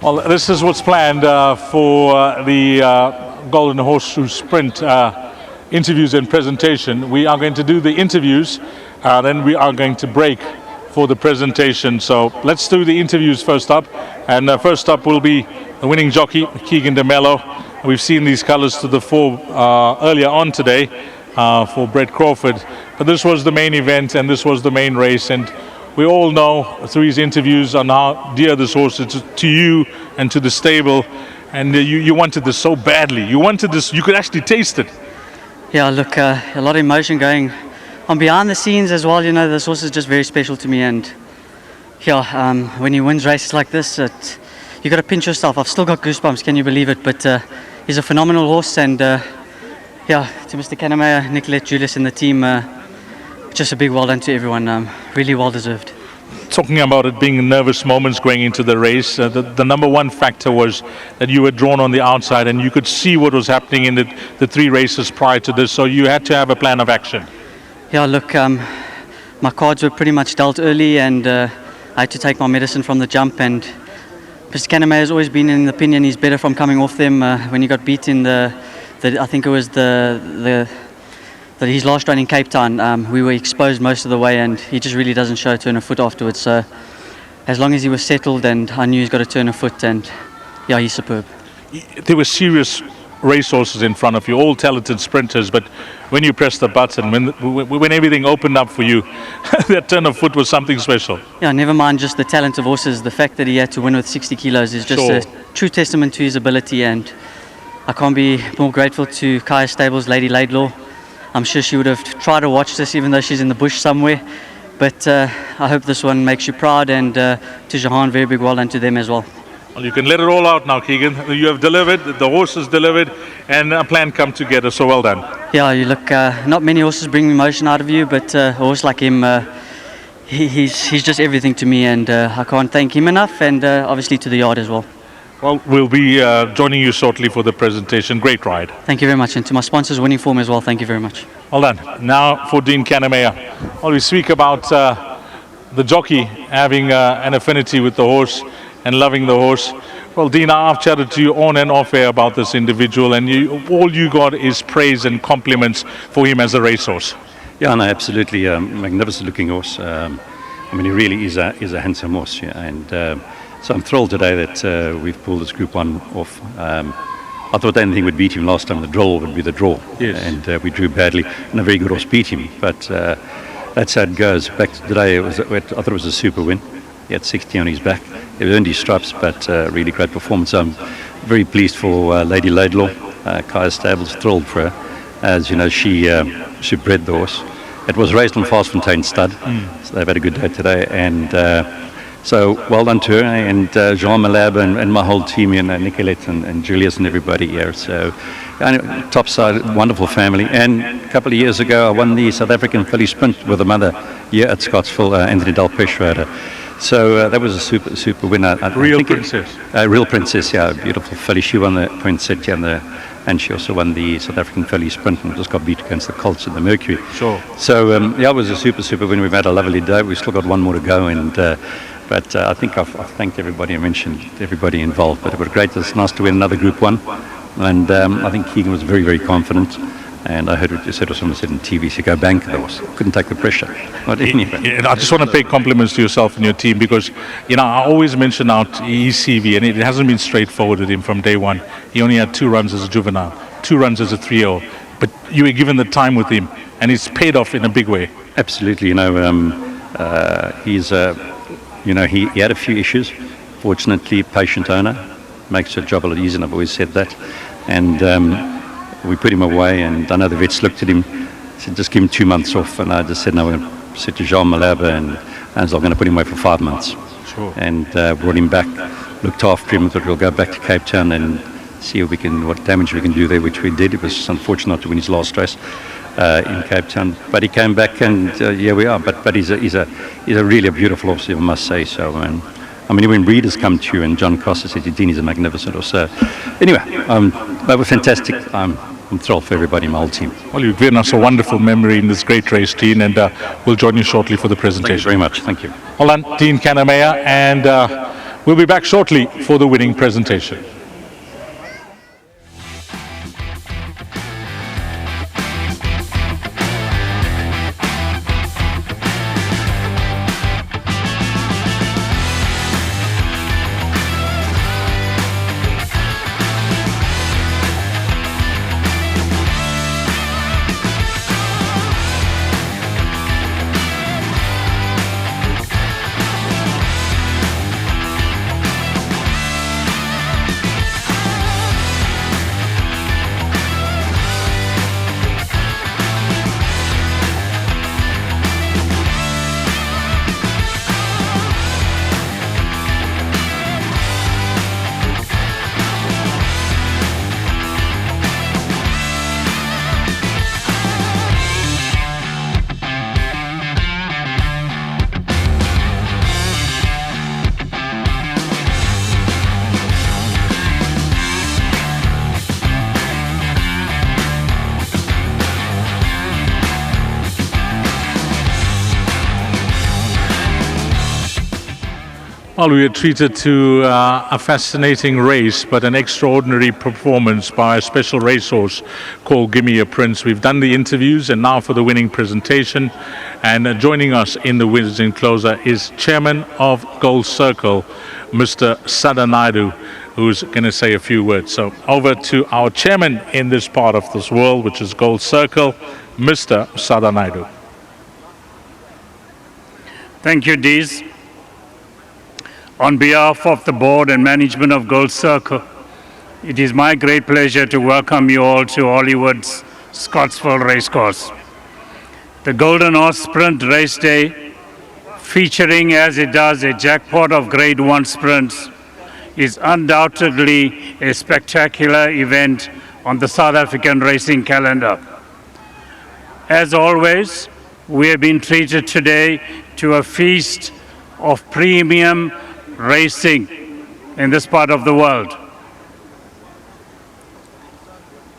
Well, this is what's planned for the Golden Horseshoe Sprint interviews and presentation. We are going to do the interviews, then we are going to break for the presentation. So let's do the interviews first up. And first up will be the winning jockey, Keegan DeMello. We've seen these colors to the fore earlier on today for Brett Crawford. But this was the main event and this was the main race. And we all know through his interviews on how dear this horse is to you and to the stable. And you wanted this so badly. You wanted this, you could actually taste it. Yeah, look, a lot of emotion going on behind the scenes as well. You know, this horse is just very special to me. And yeah, when he wins races like this, you got to pinch yourself. I've still got goosebumps, can you believe it? But he's a phenomenal horse. And yeah, to Mr. Kannemeyer, Nicolette, Julius and the team, just a big well done to everyone, really well deserved. Talking about it being nervous moments going into the race, the number one factor was that you were drawn on the outside and you could see what was happening in the three races prior to this, so you had to have a plan of action. Yeah, look, my cards were pretty much dealt early and I had to take my medicine from the jump, and Mr. Kannemeyer has always been in the opinion he's better from coming off them. When he got beat in I think it was his last run in Cape Town, we were exposed most of the way and he just really doesn't show a turn of foot afterwards. So as long as he was settled, and I knew he's got a turn of foot, and yeah, he's superb. There were serious racehorses in front of you, all talented sprinters, but when you pressed the button, when everything opened up for you, that turn of foot was something special. Yeah, never mind just the talent of horses, the fact that he had to win with 60 kilos is just a true testament to his ability, and I can't be more grateful to Kaya Stables, Lady Laidlaw. I'm sure she would have tried to watch this even though she's in the bush somewhere. But I hope this one makes you proud, and to Jahan, very big well done to them as well. Well, you can let it all out now, Keegan. You have delivered, the horse has delivered, and a plan come together, so well done. Yeah, you look, not many horses bring emotion out of you, but a horse like him, he's just everything to me, and I can't thank him enough, and obviously to the yard as well. Well, we'll be joining you shortly for the presentation. Great ride. Thank you very much. And to my sponsors, Winning Form as well, thank you very much. Well done. Now for Dean Kannemeyer. Well, we speak about the jockey having an affinity with the horse and loving the horse. Well, Dean, I've chatted to you on and off air about this individual, and all you got is praise and compliments for him as a racehorse. Yeah, no, absolutely. Magnificent looking horse. I mean, he really is a handsome horse. Yeah, and so I'm thrilled today that we've pulled this Group 1 off. I thought anything would beat him last time. The draw would be the draw. Yes. And we drew badly, and a very good horse beat him. But that's how it goes. Back to today, I thought it was a super win. He had 60 on his back. He earned his stripes, but really great performance. I'm very pleased for Lady Laidlaw. Kaya Stables, thrilled for her. As you know, she bred the horse. It was raced on Fastfontein stud, so they've had a good day today. And so well done to her, and Jean Malab and my whole team, and Nicolette and Julius and everybody here. So top side, wonderful family. And a couple of years ago, I won the South African filly sprint with a mother here at Scottsville, Anthony Del Pesce. So that was a super winner. Real princess. Real princess, yeah, beautiful filly. She won the poinsettia and she also won the South African filly sprint and just got beat against the Colts in the Mercury. Sure. So yeah, it was a super win. We've had a lovely day. We've still got one more to go, and but I think I've thanked everybody. I mentioned everybody involved, but it was great. It's nice to win another Group 1, and I think Keegan was very confident. And I heard what you said, or someone said on TV, so go bank the horse. Couldn't take the pressure. But anyway. Yeah, I just want to pay compliments to yourself and your team, because I always mention out his CV, and it hasn't been straightforward with him from day one. He only had 2 runs as a juvenile, 2 runs as a 3-year-old, but you were given the time with him, and it's paid off in a big way. Absolutely. He's he had a few issues. Fortunately, patient owner makes the job a lot easier, and I've always said that. And we put him away, and I know the vets looked at him, said just give him 2 months off, and I just said no. I said to Jean Malaba and I'm going to put him away for 5 months. Sure. And brought him back, looked after him, thought we'll go back to Cape Town and see if what damage we can do there, which we did. It was unfortunate not to win his last race in Cape Town, but he came back, and here we are. But he's a really beautiful horse, I must say so. I mean, when breeders come to you, and John Costa said, Dean is a magnificent horse. So anyway, they were fantastic. I'm thrilled for everybody in my whole team. Well, you've given us a wonderful memory in this great race, Dean, and we'll join you shortly for the presentation. Thank you very much. Thank you. Well done, Dean Kannemeyer, and We'll be back shortly for the winning presentation. Well, we are treated to a fascinating race, but an extraordinary performance by a special racehorse called Gimme a Prince. We've done the interviews, and now for the winning presentation. And joining us in the winners enclosure is Chairman of Gold Circle, Mr. Sada Naidu, who's going to say a few words. So over to our chairman in this part of this world, which is Gold Circle, Mr. Sada Naidu. Thank you, Dees. On behalf of the board and management of Gold Circle, it is my great pleasure to welcome you all to Hollywood's Scottsville Racecourse. The Golden Horse Sprint Race Day, featuring as it does a jackpot of Grade 1 sprints, is undoubtedly a spectacular event on the South African racing calendar. As always, we have been treated today to a feast of premium racing in this part of the world.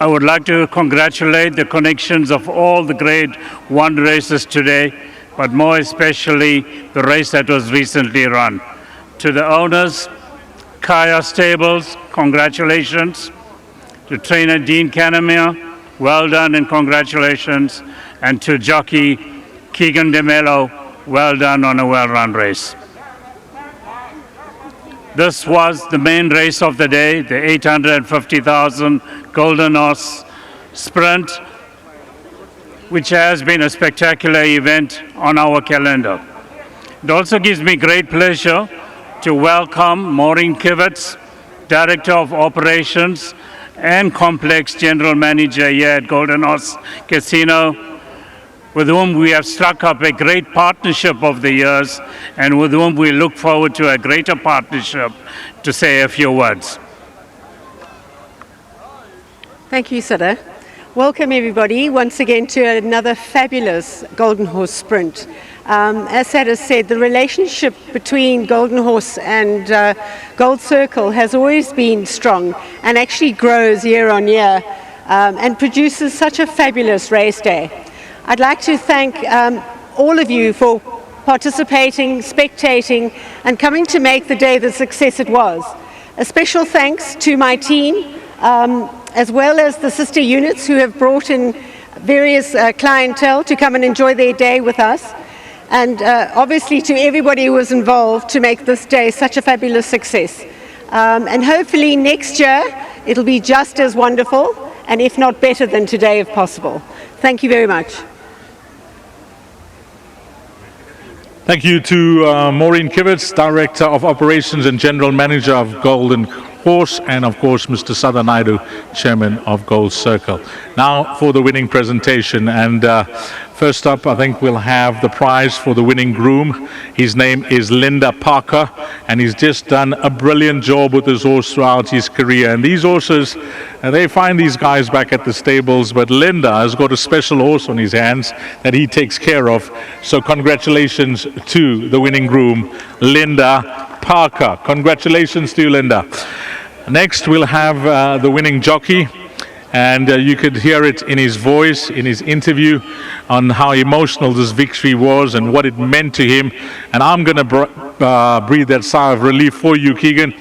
I would like to congratulate the connections of all the Grade 1 races today, but more especially the race that was recently run. To the owners, Kaya Stables, congratulations. To trainer Dean Canamere, well done and congratulations. And to jockey Keegan DeMello, well done on a well-run race. This was the main race of the day, the 850,000 Golden Horse Sprint, which has been a spectacular event on our calendar. It also gives me great pleasure to welcome Maureen Kivitz, Director of Operations and Complex General Manager here at Golden Horse Casino, with whom we have struck up a great partnership over the years and with whom we look forward to a greater partnership, to say a few words. Thank you, Sada. Welcome everybody once again to another fabulous Golden Horse Sprint. As Sada said, the relationship between Golden Horse and Gold Circle has always been strong and actually grows year on year and produces such a fabulous race day. I'd like to thank all of you for participating, spectating, and coming to make the day the success it was. A special thanks to my team, as well as the sister units who have brought in various clientele to come and enjoy their day with us. And obviously to everybody who was involved to make this day such a fabulous success. And hopefully next year it'll be just as wonderful, and if not better than today if possible. Thank you very much. Thank you to Maureen Kivitz, Director of Operations and General Manager of Golden Horse, and of course Mr. Sada Naidu, Chairman of Gold Circle. Now for the winning presentation, and first up I think we'll have the prize for the winning groom. His name is Linda Parker, and he's just done a brilliant job with his horse throughout his career. And these horses, they find these guys back at the stables, but Linda has got a special horse on his hands that he takes care of. So congratulations to the winning groom, Linda Parker. Congratulations to you, Linda. Next we'll have the winning jockey, and you could hear it in his voice, in his interview, on how emotional this victory was and what it meant to him. And I'm going to breathe that sigh of relief for you, Keegan.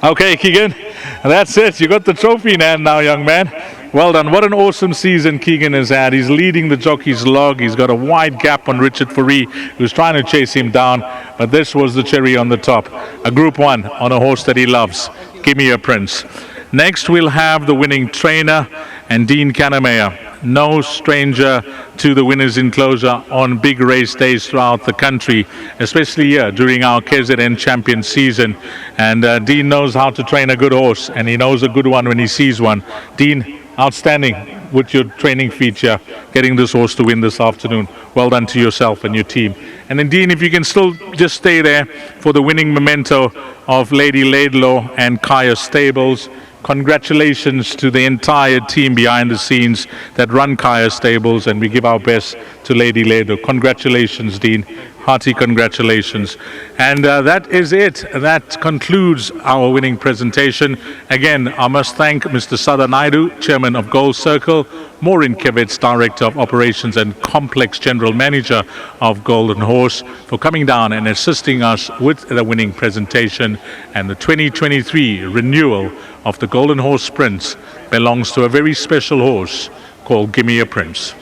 Okay, Keegan, that's it. You got the trophy in hand now, young man. Well done. What an awesome season Keegan has had. He's leading the jockeys log. He's got a wide gap on Richard Fourie, who's trying to chase him down. But this was the cherry on the top. A Group 1 on a horse that he loves. Gimme a Prince. Next, we'll have the winning trainer and Dean Kannemeyer. No stranger to the winners' enclosure on big race days throughout the country, especially here during our KZN champion season. And Dean knows how to train a good horse, and he knows a good one when he sees one. Dean, outstanding with your training feature, getting this horse to win this afternoon. Well done to yourself and your team. And then, Dean, if you can still just stay there for the winning memento of Lady Laidlaw and Kaya Stables. Congratulations to the entire team behind the scenes that run Kaya Stables, and we give our best to Lady Laidlaw. Congratulations, Dean. Hearty congratulations. And that is it. That concludes our winning presentation. Again, I must thank Mr. Sada Naidu, Chairman of Gold Circle, Maureen Kevitz, Director of Operations and Complex General Manager of Golden Horse, for coming down and assisting us with the winning presentation. And the 2023 renewal of the Golden Horse Prince belongs to a very special horse called Gimme a Prince.